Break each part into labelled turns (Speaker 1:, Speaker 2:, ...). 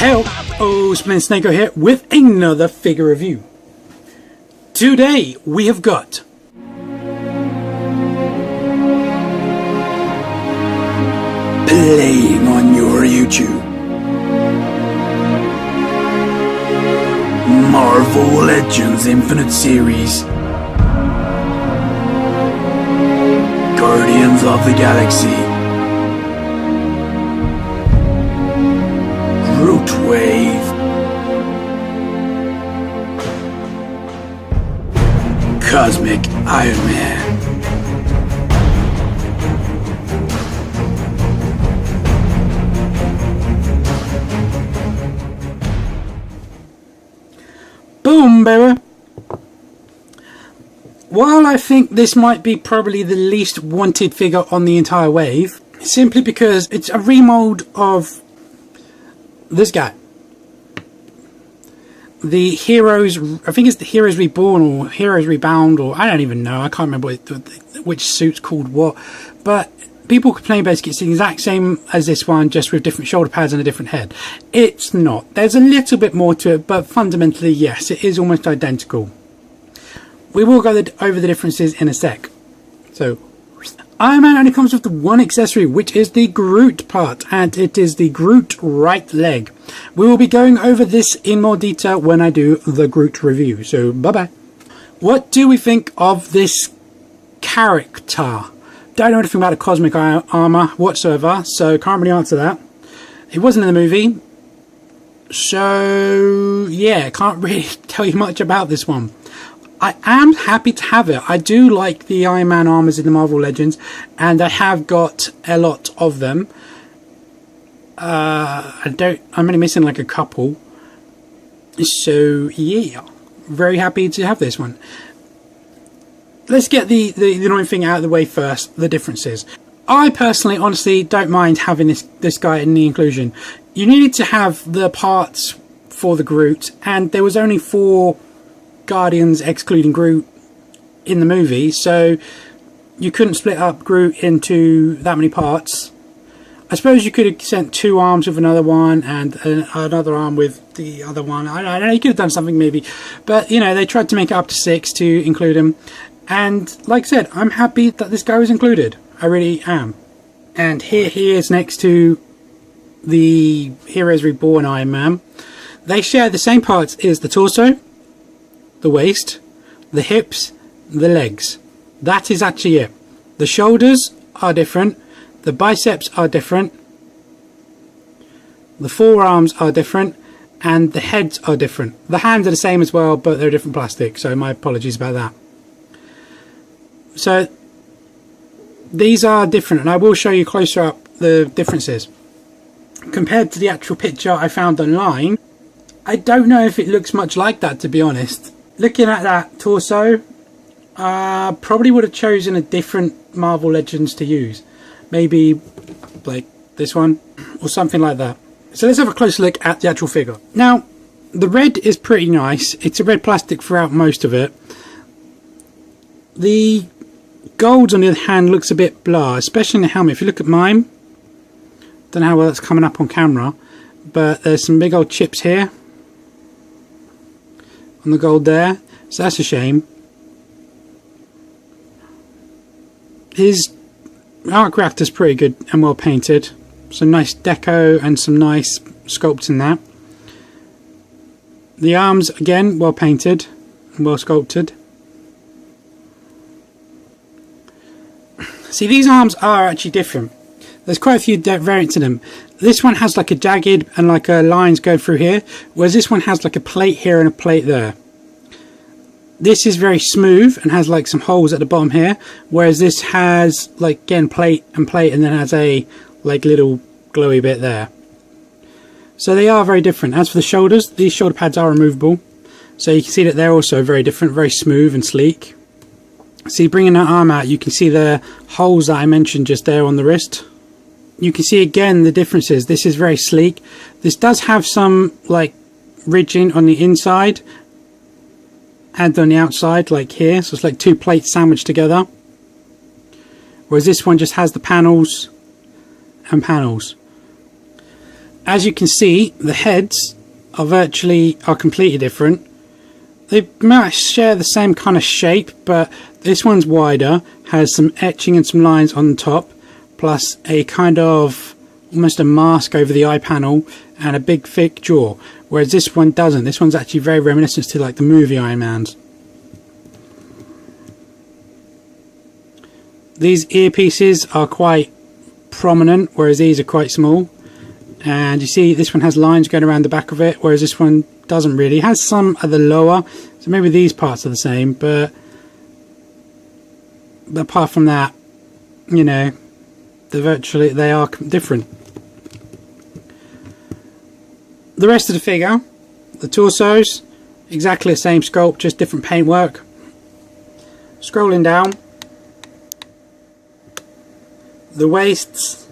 Speaker 1: Hello, Snako here with another figure review. Today we have got playing on your YouTube, Marvel Legends Infinite Series, Guardians of the Galaxy, Groot Wave, Cosmic Iron Man, boom, baby. While I think this might be probably the least wanted figure on the entire wave, simply because it's a remold of this guy. The Heroes, I think it's the Heroes Reborn or Heroes Rebound, or I don't even know, I can't remember which suit's called what, but people complain basically it's the exact same as this one, just with different shoulder pads and a different head. It's not. There's a little bit more to it, but fundamentally yes, it is almost identical. We will go over the differences in a sec. So, Iron Man only comes with the one accessory, which is the Groot part, and it is the Groot right leg. We will be going over this in more detail when I do the Groot review, so bye-bye. What do we think of this character? Don't know anything about the Cosmic Armour whatsoever, so can't really answer that. It wasn't in the movie, so yeah, can't really tell you much about this one. I am happy to have it. I do like the Iron Man armors in the Marvel Legends, and I have got a lot of them. I'm only missing like a couple. So yeah, very happy to have this one. Let's get the annoying thing out of the way first, the differences. I personally, honestly, don't mind having this guy in the inclusion. You needed to have the parts for the Groot, and there was only 4 Guardians excluding Groot in the movie, so you couldn't split up Groot into that many parts. I suppose you could have sent 2 arms with another one and another arm with the other one. I don't know, you could have done something maybe, but you know, they tried to make it up to 6 to include him, and like I said, I'm happy that this guy was included. I really am. And here he is next to the Heroes Reborn Iron Man. They share the same parts as the torso, the waist, the hips, the legs. That is actually it. The shoulders are different, the biceps are different, the forearms are different, and the heads are different. The hands are the same as well, but they're different plastic, so my apologies about that. So these are different, and I will show you closer up the differences. Compared to the actual picture I found online, I don't know if it looks much like that, to be honest. Looking at that torso, probably would have chosen a different Marvel Legends to use. Maybe like this one or something like that. So let's have a closer look at the actual figure. Now, the red is pretty nice. It's a red plastic throughout most of it. The gold, on the other hand, looks a bit blah, especially in the helmet. If you look at mine, don't know how well that's coming up on camera, but there's some big old chips here on the gold there, so that's a shame. His artcraft is pretty good and well painted, some nice deco and some nice sculpts in that. The arms again well painted and well sculpted. See, these arms are actually different. There's quite a few variants in them. This one has like a jagged and like a lines going through here, whereas this one has like a plate here and a plate there. This is very smooth and has like some holes at the bottom here, whereas this has like again plate and then has a like little glowy bit there. So they are very different. As for the shoulders, these shoulder pads are removable, so you can see that they're also very different, very smooth and sleek. See, bringing that arm out, you can see the holes that I mentioned just there on the wrist. You can see again the differences. This is very sleek. This does have some like ridging on the inside and on the outside, like here, so it's like 2 plates sandwiched together, whereas this one just has the panels and panels. As you can see, the heads are completely different. They might share the same kind of shape, but this one's wider, has some etching and some lines on the top, plus a kind of almost a mask over the eye panel and a big thick jaw, whereas this one doesn't. This one's actually very reminiscent to like the movie Iron Man's. These earpieces are quite prominent, whereas these are quite small. And you see this one has lines going around the back of it, whereas this one doesn't really. It has some at the lower, so maybe these parts are the same, but apart from that, you know, they are different. The rest of the figure, the torsos, exactly the same sculpt, just different paintwork. Scrolling down, the waists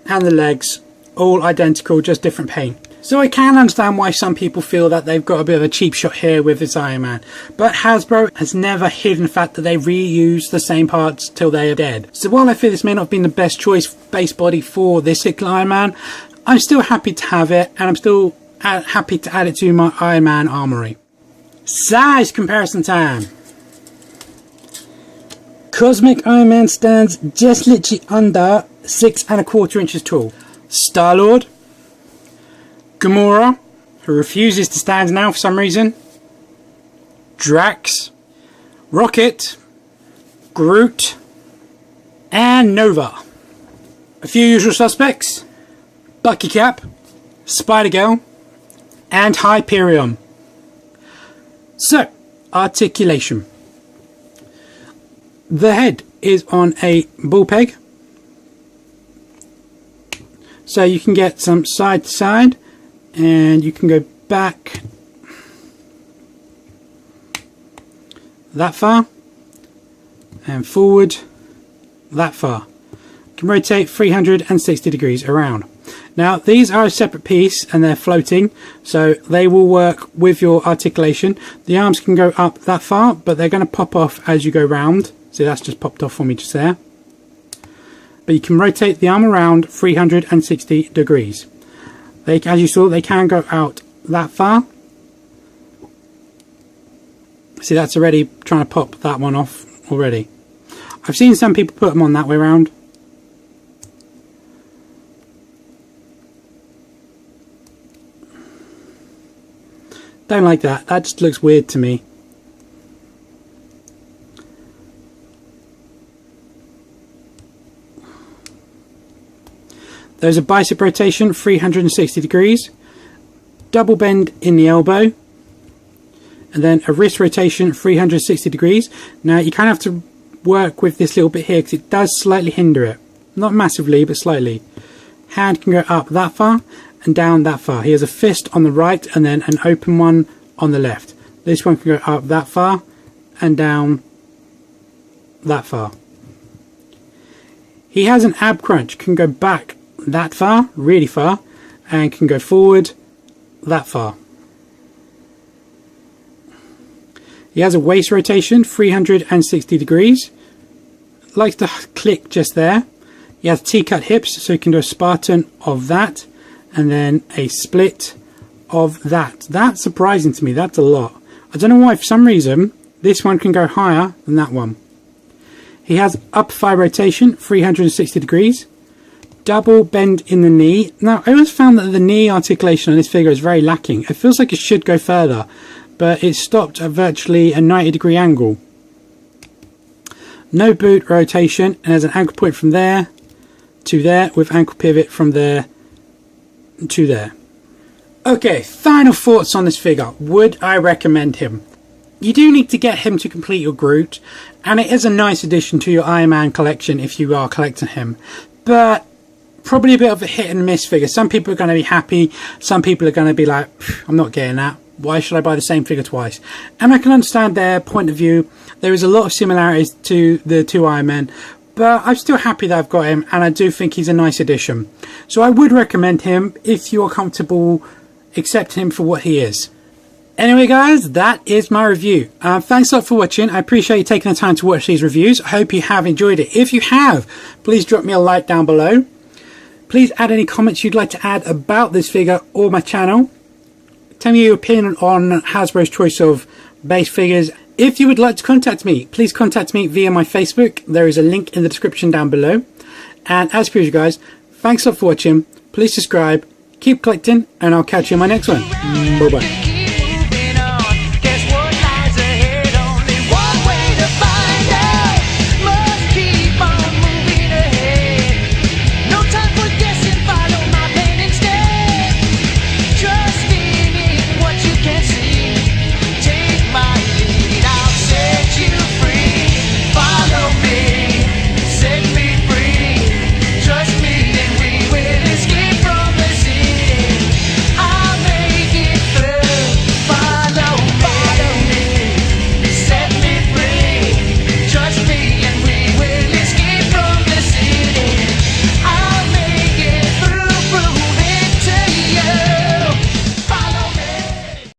Speaker 1: and the legs, all identical, just different paint. So I can understand why some people feel that they've got a bit of a cheap shot here with this Iron Man, but Hasbro has never hidden the fact that they reuse the same parts till they are dead. So while I feel this may not have been the best choice base body for this particular Iron Man, I'm still happy to have it, and I'm still happy to add it to my Iron Man armory. Size comparison time. Cosmic Iron Man stands just literally under 6¼ inches tall. Star-Lord, Gamora, who refuses to stand now for some reason, Drax, Rocket, Groot, and Nova. A few usual suspects: Bucky Cap, Spider-Girl, and Hyperion. So, articulation. The head is on a ball peg, so you can get some side to side, and you can go back that far and forward that far. You can rotate 360 degrees around. Now these are a separate piece and they're floating, so they will work with your articulation. The arms can go up that far, but they're going to pop off as you go round. See, that's just popped off for me just there. But you can rotate the arm around 360 degrees. As you saw, they can go out that far. See, that's already trying to pop that one off already. I've seen some people put them on that way around. Don't like that. That just looks weird to me. There's a bicep rotation, 360 degrees, double bend in the elbow, and then a wrist rotation, 360 degrees. Now you kind of have to work with this little bit here because it does slightly hinder it. Not massively, but slightly. Hand can go up that far and down that far. He has a fist on the right and then an open one on the left. This one can go up that far and down that far. He has an ab crunch, can go back that far, really far, and can go forward that far. He has a waist rotation, 360 degrees. Likes to click just there. He has T-cut hips, so he can do a Spartan of that, and then a split of that. That's surprising to me. That's a lot. I don't know why, for some reason, this one can go higher than that one. He has upper thigh rotation, 360 degrees. Double bend in the knee. Now, I always found that the knee articulation on this figure is very lacking. It feels like it should go further, but it's stopped at virtually a 90-degree angle. No boot rotation, and there's an ankle point from there to there, with ankle pivot from there to there. Okay, final thoughts on this figure. Would I recommend him? You do need to get him to complete your Groot, and it is a nice addition to your Iron Man collection if you are collecting him. But probably a bit of a hit and miss figure. Some people are going to be happy, some people are going to be like, I'm not getting that. Why should I buy the same figure twice? And I can understand their point of view. There is a lot of similarities to the two Iron Men, but I'm still happy that I've got him, and I do think he's a nice addition. So I would recommend him if you are comfortable accepting him for what he is. Anyway guys, that is my review. Thanks a lot for watching. I appreciate you taking the time to watch these reviews. I hope you have enjoyed it. If you have, please drop me a like down below. Please add any comments you'd like to add about this figure or my channel. Tell me your opinion on Hasbro's choice of base figures. If you would like to contact me, please contact me via my Facebook. There is a link in the description down below. And as per usual, guys, thanks a lot for watching. Please subscribe, keep collecting, and I'll catch you in my next one. Bye bye.